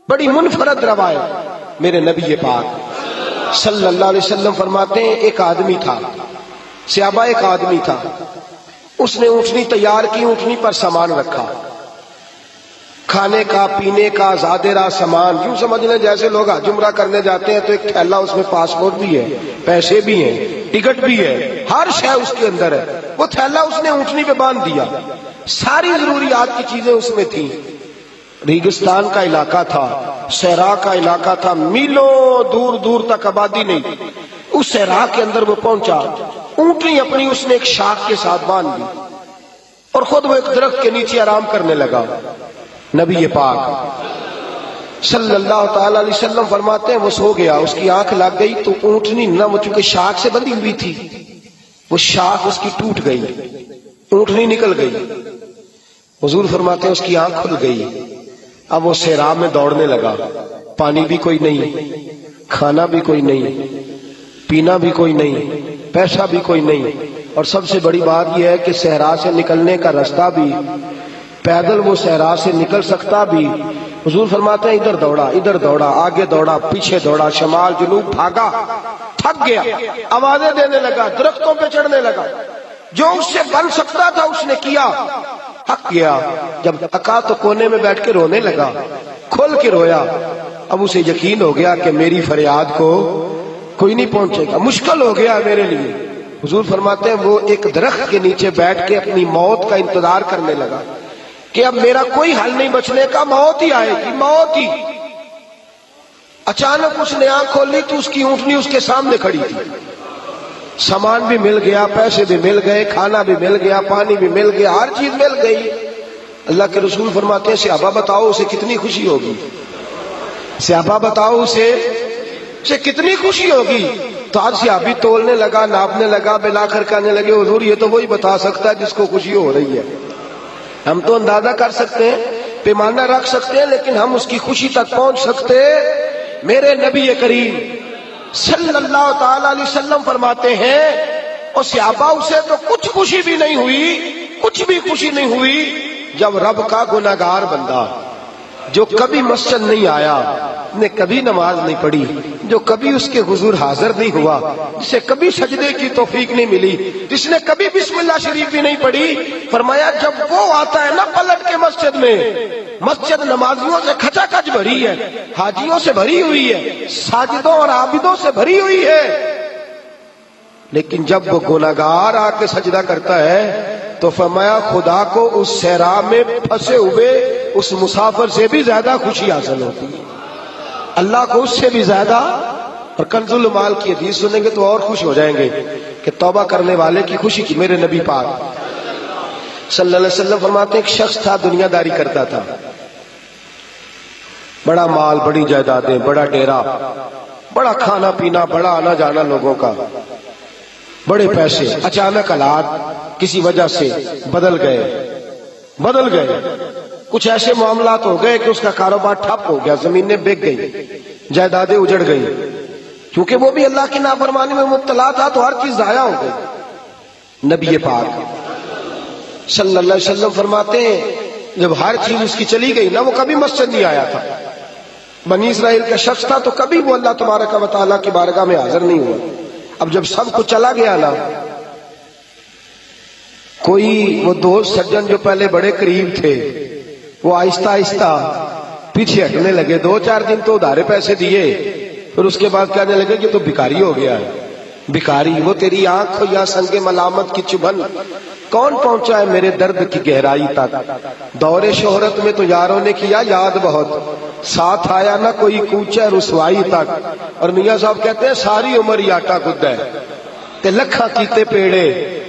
بڑی منفرد روایت میرے نبی پاک صلی اللہ علیہ وسلم فرماتے ہیں ایک آدمی تھا، صحابہ ایک آدمی تھا، اس نے اونٹنی تیار کی، اونٹنی پر سامان رکھا، کھانے کا پینے کا زادرہ سامان، یوں سمجھ لیں جیسے لوگ حج عمرہ کرنے جاتے ہیں تو ایک تھیلا، اس میں پاسپورٹ بھی ہے، پیسے بھی ہیں، ٹکٹ بھی ہے، ہر شے اس کے اندر ہے۔ وہ تھیلا اس نے اونٹنی پہ باندھ دیا، ساری ضروریات کی چیزیں اس میں تھیں۔ ریگستان کا علاقہ تھا، صحرا کا علاقہ تھا، میلوں دور دور تک آبادی نہیں۔ اس صحرا کے اندر وہ پہنچا، اونٹنی اپنی اس نے ایک شاخ کے ساتھ باندھ دی اور خود وہ ایک درخت کے نیچے آرام کرنے لگا۔ نبی پاک صلی اللہ تعالی علیہ وسلم فرماتے ہیں وہ سو گیا، اس کی آنکھ لگ گئی تو اونٹنی نہ، وہ چونکہ شاخ سے بندھی ہوئی تھی، وہ شاخ اس کی ٹوٹ گئی، اونٹنی نکل گئی۔ حضور فرماتے ہیں اس کی آنکھ کھل گئی، اب وہ صحرا میں دوڑنے لگا، پانی بھی کوئی نہیں، کھانا بھی کوئی نہیں، پینا بھی کوئی نہیں، پیسہ بھی کوئی نہیں، اور سب سے بڑی بات یہ ہے کہ صحرا سے نکلنے کا راستہ بھی، پیدل وہ صحرا سے نکل سکتا بھی۔ حضور فرماتے ہیں ادھر دوڑا، ادھر دوڑا، آگے دوڑا، پیچھے دوڑا، شمال جنوب بھاگا، تھک گیا، آوازیں دینے لگا، درختوں پہ چڑھنے لگا، جو اس سے بن سکتا تھا اس نے کیا، تھک گیا۔ جب تھکا تو کونے میں بیٹھ کے رونے لگا، کھول کے رویا۔ اب اسے یقین ہو گیا کہ میری فریاد کو کوئی نہیں پہنچے گا، مشکل ہو گیا میرے لیے۔ حضور فرماتے ہیں وہ ایک درخت کے نیچے بیٹھ کے اپنی موت کا انتظار کرنے لگا کہ اب میرا کوئی حل نہیں بچنے کا، موت ہی آئے گی، موت ہی۔ اچانک اس نے آنکھ کھولی تو اس کی اونٹنی اس کے سامنے کھڑی تھی، سامان بھی مل گیا، پیسے بھی مل گئے، کھانا بھی مل گیا، پانی بھی مل گیا، ہر چیز مل گئی۔ اللہ کے رسول فرماتے ہیں صحابہ بتاؤ اسے کتنی خوشی ہوگی، صحابہ بتاؤ اسے کتنی خوشی ہوگی۔ تو آج صحابی تولنے لگا، ناپنے لگا، بلاخر کہنے لگے حضور یہ تو وہی بتا سکتا ہے جس کو خوشی ہو رہی ہے، ہم تو اندازہ کر سکتے ہیں، پیمانہ رکھ سکتے ہیں، لیکن ہم اس کی خوشی تک پہنچ سکتے۔ میرے نبی کریم صلی اللہ تعالی علیہ وسلم فرماتے ہیں اور صحابہ اسے تو کچھ خوشی بھی نہیں ہوئی، کچھ بھی خوشی نہیں ہوئی جب رب کا گناہگار بندہ جو کبھی مسجد نہیں آیا، نے کبھی نماز نہیں پڑھی، جو کبھی اس کے حضور حاضر نہیں ہوا، جسے کبھی سجدے کی توفیق نہیں ملی، جس نے کبھی بسم اللہ شریف بھی نہیں پڑھی، فرمایا جب وہ آتا ہے نا پلٹ کے مسجد میں، مسجد نمازیوں سے کھچا کھچ بھری ہے، حاجیوں سے بھری ہوئی ہے، ساجدوں اور عابدوں سے بھری ہوئی ہے، لیکن جب وہ گناہگار آ کے سجدہ کرتا ہے تو فرمایا خدا کو اس صحرا میں پھنسے ہوئے اس مسافر سے بھی زیادہ خوشی حاصل ہوتی ہے، اللہ کو اس سے بھی زیادہ۔ اور کنز المال کی حدیث سنیں گے تو اور خوش ہو جائیں گے کہ توبہ کرنے والے کی خوشی کی۔ میرے نبی پاک صلی اللہ علیہ وسلم فرماتے ایک شخص تھا، دنیا داری کرتا تھا، بڑا مال، بڑی جائیدادیں، بڑا ڈیرا، بڑا کھانا پینا، بڑا آنا جانا لوگوں کا، بڑے پیسے۔ اچانک حالات کسی وجہ سے بدل گئے، کچھ ایسے معاملات ہو گئے کہ اس کا کاروبار ٹھپ ہو گیا، زمینیں بک گئی، جائیدادیں اجڑ گئی، کیونکہ وہ بھی اللہ کی نافرمانی میں مبتلا تھا تو ہر چیز ضائع ہو گئی۔ نبی پاک صلی اللہ علیہ وسلم فرماتے ہیں جب ہر چیز اس کی چلی گئی نا، وہ کبھی مسجد نہیں آیا تھا، بنی اسرائیل کا شخص تھا تو کبھی وہ اللہ تبارک و تعالیٰ کی بارگاہ میں حاضر نہیں ہوا۔ اب جب سب کچھ چلا گیا نا، کوئی وہ دوست سجن جو پہلے بڑے قریب تھے وہ آہستہ آہستہ پیچھے ہٹنے لگے، 2-4 دن تو ادھارے پیسے دیے، پھر اس کے بعد کہنے لگے کہ تو بھکاری ہو گیا ہے، بھکاری، وہ تیری آنکھ یا سنگ ملامت کی چبھن کون پہنچا ہے میرے درد کی گہرائی تک، دور شہرت میں تو یاروں نے کیا یاد بہت، ساتھ آیا نہ کوئی کوچہ رسوائی تک۔ اور میاں صاحب کہتے ہیں ساری عمر ہی آٹا گدا ہے تے لکھاں کیتے پیڑے،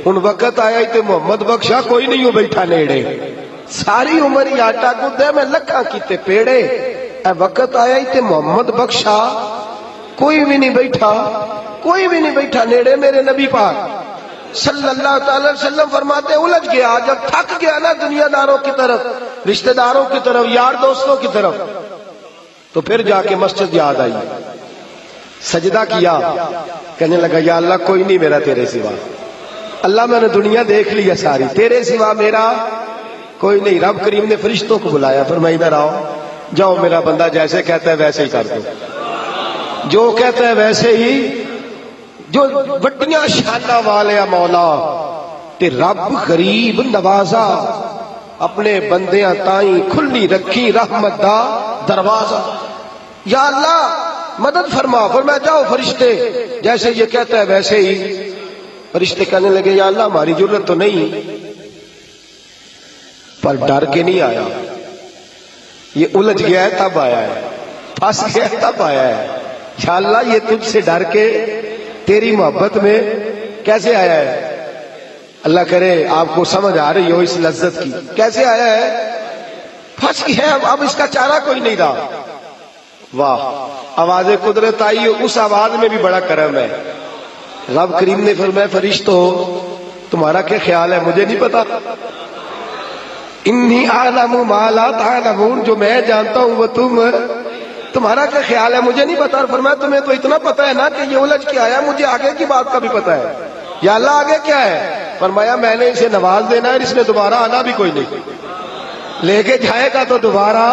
ہن وقت آیا تے محمد بخشا کوئی نہیں ہو بیٹھا نیڑے، ساری عمر ہی آٹا گدا ہے میں لکھاں کیتے پیڑے، اے وقت آیا تے محمد بخشا کوئی بھی نہیں بیٹھا نیڑے۔ میرے نبی پاک صلی اللہ تعالی وسلم فرماتے الجھ گیا، جب تھک گیا نا دنیا داروں کی طرف، رشتہ داروں کی طرف، یار دوستوں کی طرف، تو پھر جا کے مسجد یاد آئی، سجدہ کیا، کہنے لگا یا اللہ کوئی نہیں میرا تیرے سوا، اللہ میں نے دنیا دیکھ لی ہے ساری، تیرے سوا میرا کوئی نہیں۔ رب کریم نے فرشتوں کو بلایا، فرمایا ادھر آؤ، جاؤ میرا بندہ جیسے کہتا ہے ویسے ہی کر دو، جو کہتا ہے ویسے ہی، جو وڈیاں شاناں والے مولا تے رب غریب نوازا، اپنے بندیاں تائیں کھلی رکھی رحمت دا دروازہ۔ یا اللہ مدد فرما، فرمایا جاؤ فرشتے جیسے یہ کہتا ہے ویسے ہی۔ فرشتے کہنے لگے یا اللہ ہماری ضرورت تو نہیں، پر ڈر کے نہیں آیا، یہ الجھ گیا ہے تب آیا ہے، پھنس گیا ہے تب آیا ہے۔ یا اللہ یہ تجھ سے ڈر کے تیری محبت میں کیسے آیا ہے؟ اللہ کرے آپ کو سمجھ آ رہی ہو اس لذت کی، کیسے آیا ہے؟ پھنس گیا ہے، اب اس کا چارہ کوئی نہیں رہا۔ واہ، آواز قدرت آئی، اس آواز میں بھی بڑا کرم ہے۔ رب کریم نے فرمایا فرشتو تمہارا کیا خیال ہے؟ مجھے نہیں پتا، انی اعلم ما لا تعلمون، جو میں جانتا ہوں وہ تمہارا کیا خیال ہے مجھے نہیں پتا۔ اور فرمایا تمہیں تو اتنا پتا ہے نا کہ یہ الجھ کے آیا، مجھے آگے کی بات کا بھی پتا ہے۔ یا اللہ آگے کیا ہے؟ فرمایا میں نے اسے نواز دینا ہے، اس میں دوبارہ آنا بھی کوئی نہیں، لے کے جائے گا تو دوبارہ۔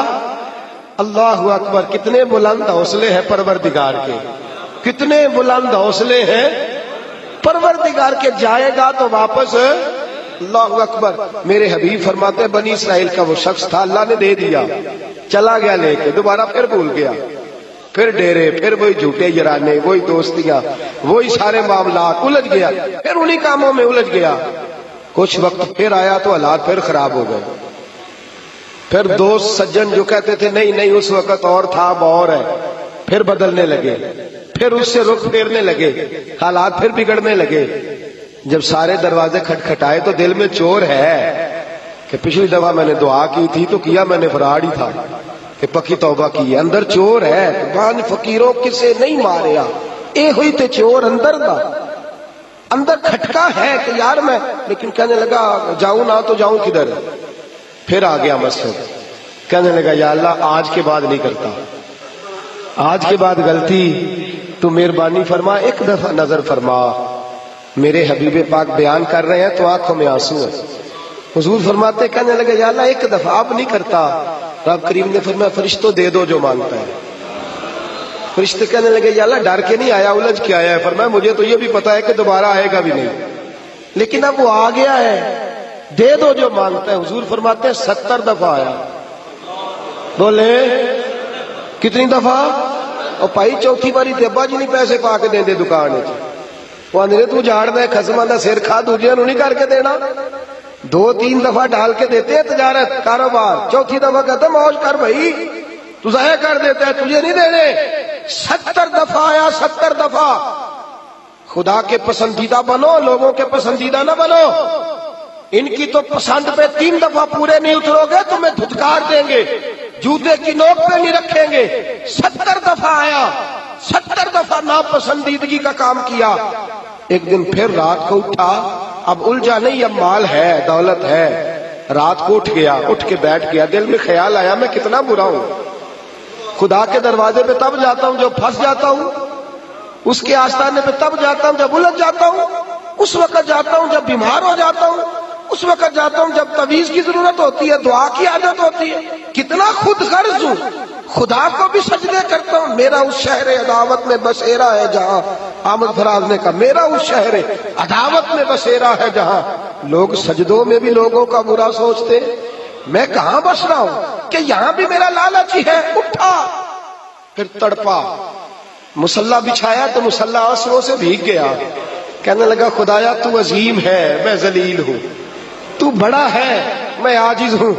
اللہ اکبر، کتنے بلند حوصلے ہیں پروردگار کے، کتنے بلند حوصلے ہیں پروردگار کے، جائے گا تو واپس۔ اللہ اکبر، میرے حبیب فرماتے ہیں بنی اسرائیل کا وہ شخص تھا، اللہ نے دے دیا، چلا گیا لے کے، دوبارہ پھر بھول گیا، پھر ڈیرے، پھر وہی جھوٹے یارانے، وہی دوستیاں، وہی سارے معاملات، الجھ گیا، پھر انہی کاموں میں الجھ گیا۔ کچھ وقت پھر آیا تو حالات پھر خراب ہو گئے، پھر دوست سجن جو کہتے تھے نہیں نہیں اس وقت اور تھا اب اور ہے، پھر بدلنے لگے، پھر اس سے رخ پھیرنے لگے، حالات پھر بگڑنے لگے۔ جب سارے دروازے کھٹکھٹائے تو دل میں چور ہے کہ پچھلی دفعہ میں نے دعا کی تھی تو کیا میں نے فراڈ ہی تھا کہ پکی توبہ کی ہے، اندر چور ہے، بان فقیروں کسے نہیں ماریا، اے ہوئی تے چور اندر دا، اندر کھٹکا ہے کہ یار میں، لیکن کہنے لگا جاؤں نہ تو جاؤں کدھر۔ پھر آ گیا مسجد، کہنے لگا یا اللہ آج کے بعد نہیں کرتا، آج کے بعد غلطی تو مہربانی فرما، ایک دفعہ نظر فرما۔ میرے حبیب پاک بیان کر رہے ہیں تو آنکھوں میں آنسو ہے۔ حضور فرماتے کہنے لگے یا اللہ ایک دفعہ، اب نہیں کرتا۔ رب کریم نے فرمایا فرشتوں دے دو جو مانگتا ہے۔ فرشتے کہنے لگے یا اللہ ڈر کے نہیں آیا، الجھ کے آیا ہے۔ فرمایا مجھے تو یہ بھی پتا ہے کہ دوبارہ آئے گا بھی نہیں، لیکن اب وہ آ گیا ہے، دے دو جو مانگتا ہے۔ حضور فرماتے ہیں 70 دفعہ آیا۔ بولے کتنی دفعہ؟ اور پائی چوتھی باری تے ابا جی نہیں پیسے پا کے دیں دے دکان وچ، وہ آندے تو جھاڑ دے خسماں دا سر کھا، دوجیاں نوں نہیں کر کے دینا۔ 2-3 دفعہ ڈال کے دیتے ہیں تجارت کاروبار، چوتھی دفعہ کہتا موج کر بھائی، تو ضائع کر دیتا ہے، تجھے نہیں دینے۔ 70 دفعہ آیا، 70 دفعہ۔ خدا کے پسندیدہ بنو، لوگوں کے پسندیدہ نہ بنو۔ ان کی تو پسند پہ 3 دفعہ پورے نہیں اترو گے تمہیں دھتکار دیں گے، جوتے کی نوک پہ نہیں رکھیں گے۔ 70 دفعہ آیا، 70 دفعہ ناپسندیدگی کا کام کیا۔ ایک دن پھر رات کو اٹھا، اب الجھا نہیں، اب مال ہے، دولت ہے۔ رات کو اٹھ گیا، اٹھ کے بیٹھ گیا، دل میں خیال آیا میں کتنا برا ہوں، خدا کے دروازے پہ تب جاتا ہوں جب پھنس جاتا ہوں، اس کے آستانے پہ تب جاتا ہوں جب الجھ جاتا ہوں، اس وقت جاتا ہوں جب بیمار ہو جاتا ہوں، اس وقت جاتا ہوں جب تعویذ کی ضرورت ہوتی ہے، دعا کی عادت ہوتی ہے۔ کتنا خود غرض ہوں، خدا کو بھی سجدے کرتا ہوں۔ میرا اس شہر عداوت میں بسیرا ہے جہاں، احمد فراز نے کہا میرا اس شہر عداوت میں بسیرا ہے جہاں لوگ سجدوں میں بھی لوگوں کا برا سوچتے، میں کہاں بس رہا ہوں کہ یہاں بھی میرا لالچ ہی ہے۔ اٹھا، پھر تڑپا، مصلی بچھایا تو مصلی آنسوؤں سے بھیگ گیا۔ کہنے لگا خدایا تو عظیم ہے، میں ذلیل ہوں، تو بڑا ہے، میں عاجز ہوں،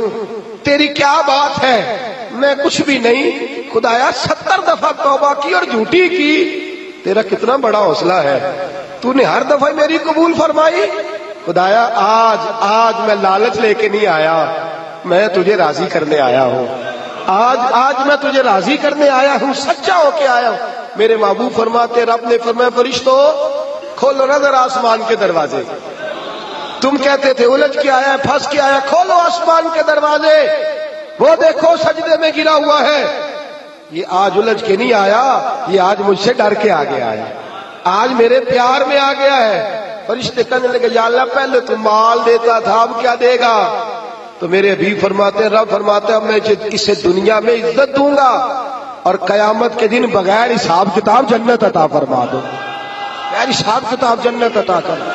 تیری کیا بات ہے، میں کچھ بھی نہیں۔ خدایا 70 دفعہ توبہ کی اور جھوٹی کی، تیرا کتنا بڑا حوصلہ ہے، تو نے ہر دفعہ میری قبول فرمائی۔ خدایا آج میں لالچ لے کے نہیں آیا، میں تجھے راضی کرنے آیا ہوں، آج میں تجھے راضی کرنے آیا ہوں، سچا ہو کے آیا ہوں۔ میرے محبوب فرماتے، رب نے فرمایا فرشتوں کھولو نظر آسمان کے دروازے، تم کہتے تھے الجھ کے آیا، پھنس کے آیا، کھولو آسمان کے دروازے، وہ دیکھو سجدے میں گرا ہوا ہے۔ یہ آج الجھ کے نہیں آیا، یہ آج مجھ سے ڈر کے آ گیا ہے، آج میرے پیار میں آ گیا ہے۔ فرشتے کہنے لگے یا اللہ پہلے تو مال دیتا تھا، اب کیا دے گا؟ تو میرے حبیب فرماتے ہیں، رب فرماتے ہیں میں اسے دنیا میں عزت دوں گا اور قیامت کے دن بغیر حساب کتاب جنت عطا فرما دو، بغیر حساب کتاب جنت عطا کر۔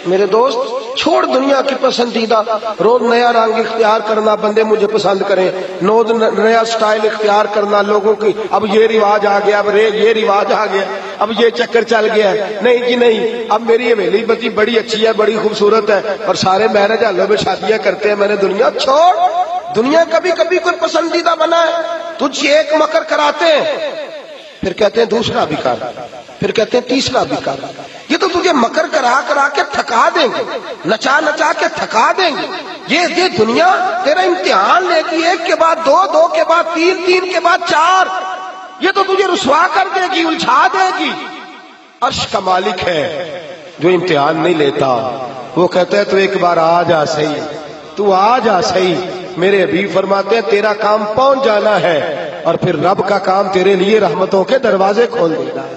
میرے دوست چھوڑ دنیا کی پسندیدہ، روز نیا رنگ اختیار کرنا، بندے مجھے پسند کریں، روز نیا سٹائل اختیار کرنا لوگوں کی، اب یہ رواج آ گیا، اب یہ رواج آ گیا، اب یہ چکر چل گیا ہے، نہیں جی نہیں، اب میری حویلی بتی بڑی اچھی ہے، بڑی خوبصورت ہے اور سارے میرج ہالوں میں شادیاں کرتے ہیں، میں نے دنیا چھوڑ، دنیا کبھی کبھی کوئی پسندیدہ بنا ہے، تجھ ایک مکر کراتے ہیں پھر کہتے ہیں دوسرا بھی کر، پھر کہتے ہیں تیسرا بھی کر، یہ تو تجھے مکر کرا کرا کے تھکا دیں گے، نچا نچا کے تھکا دیں گے، یہ دنیا تیرا امتحان لے گی، ایک کے بعد دو، دو کے بعد تین، تین کے بعد چار، یہ تو تجھے رسوا کر دے گی، الجھا دے گی۔ عرش کا مالک ہے جو امتحان نہیں لیتا، وہ کہتا ہے تو ایک بار آ جا صحیح، تو آ جا صحیح۔ میرے حبیب فرماتے ہیں تیرا کام پہنچ جانا ہے اور پھر رب کا کام تیرے لیے رحمتوں کے دروازے کھول دینا ہے۔